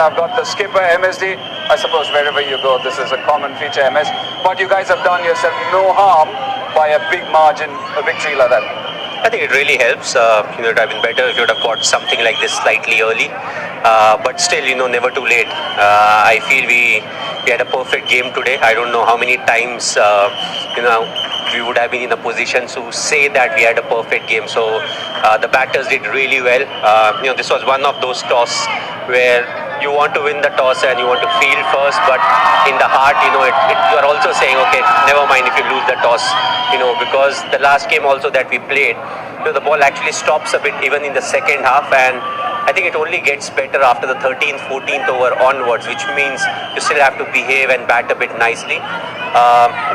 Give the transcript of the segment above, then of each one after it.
I've got the skipper, MSD. I suppose wherever you go, this is a common feature, MS. But you guys have done yourself no harm by a big margin, a victory like that. I think it really helps. It would have been better if you would have got something like this slightly early. But still, never too late. I feel we had a perfect game today. I don't know how many times, we would have been in a position to say that we had a perfect game. So the batters did really well. This was one of those toss where you want to win the toss and you want to field first, but in the heart, you are also saying, okay, never mind if you lose the toss, because the last game also that we played, the ball actually stops a bit even in the second half, and I think it only gets better after the 13th, 14th over onwards, which means you still have to behave and bat a bit nicely.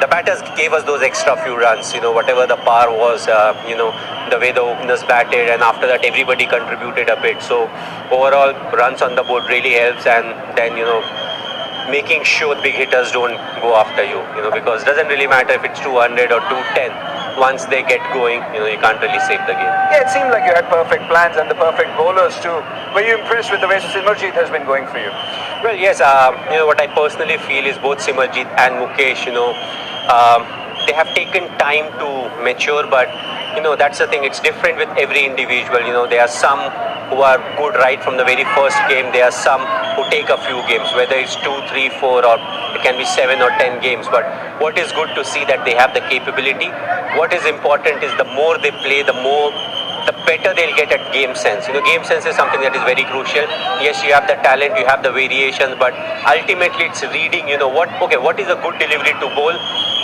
The batters gave us those extra few runs, whatever the par was, the way the openers batted, and after that everybody contributed a bit. So overall, runs on the board really helps, and then, making sure big hitters don't go after you, because it doesn't really matter if it's 200 or 210. Once they get going, you can't really save the game. Yeah, it seemed like you had perfect plans and the perfect bowlers too. Were you impressed with the way Simarjeet has been going for you? Well, yes. What I personally feel is both Simarjeet and Mukesh, they have taken time to mature, but that's the thing. It's different with every individual. There are some who are good right from the very first game. There are some who take a few games, whether it's 2, 3, 4, or it can be 7 or 10 games. But what is good to see that they have the capability. What is important is the more they play, the better they'll get at game sense. Game sense is something that is very crucial. Yes, you have the talent, you have the variations, but ultimately it's reading, what is a good delivery to bowl,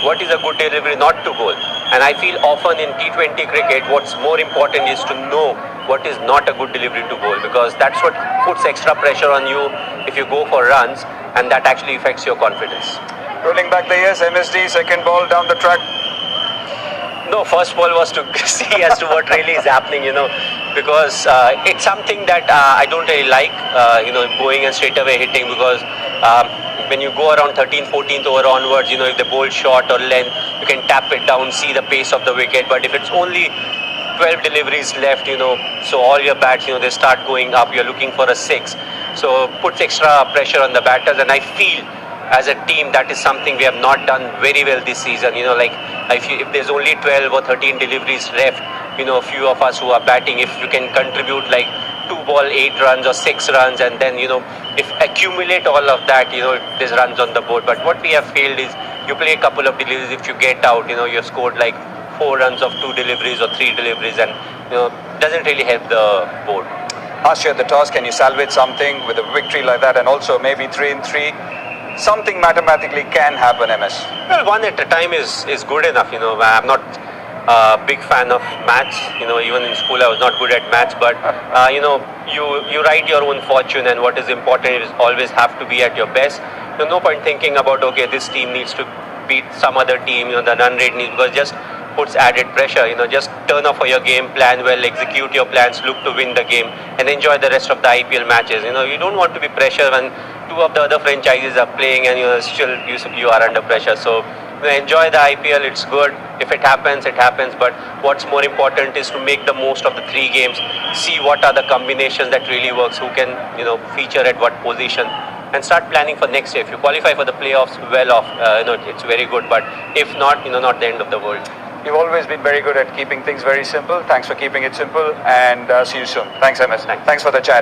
what is a good delivery not to bowl. And I feel often in T20 cricket, what's more important is to know what is not a good delivery to bowl, because that's what puts extra pressure on you if you go for runs, and that actually affects your confidence. Rolling back the years, MSD, second ball down the track. No, first ball was to see as to what really is happening, because it's something that I don't really like, going and straight away hitting, because when you go around 13th, 14th over onwards, if the bowl short or length, you can tap it down, see the pace of the wicket. But if it's only 12 deliveries left, so all your bats, they start going up, you're looking for a 6. So puts extra pressure on the batters, and I feel as a team that is something we have not done very well this season. If there's only 12 or 13 deliveries left, a few of us who are batting, if you can contribute like 2 ball 8 runs or 6 runs, and then if accumulate all of that, there's runs on the board. But what we have failed is you play a couple of deliveries, if you get out, you've scored like 4 runs of 2 deliveries or 3 deliveries, and doesn't really help the board. Ask you at the toss, can you salvage something with a victory like that, and also maybe 3 in 3? Something mathematically can happen, MS. Well, one at a time is good enough. I'm not a big fan of maths. Even in school I was not good at maths. But you write your own fortune, and what is important is always have to be at your best. No point thinking about, okay, this team needs to beat some other team. The run rate needs, because just puts added pressure. Just turn off for your game, plan well, execute your plans, look to win the game, and enjoy the rest of the IPL matches. You don't want to be pressured when 2 of the other franchises are playing and still you are under pressure. So enjoy the IPL, it's good. If it happens, it happens. But what's more important is to make the most of the 3 games, see what are the combinations that really works, who can feature at what position, and start planning for next year. If you qualify for the playoffs, well off, it's very good. But if not, not the end of the world. You've always been very good at keeping things very simple. Thanks for keeping it simple, and see you soon. Thanks, MS. Thanks. Thanks for the chat.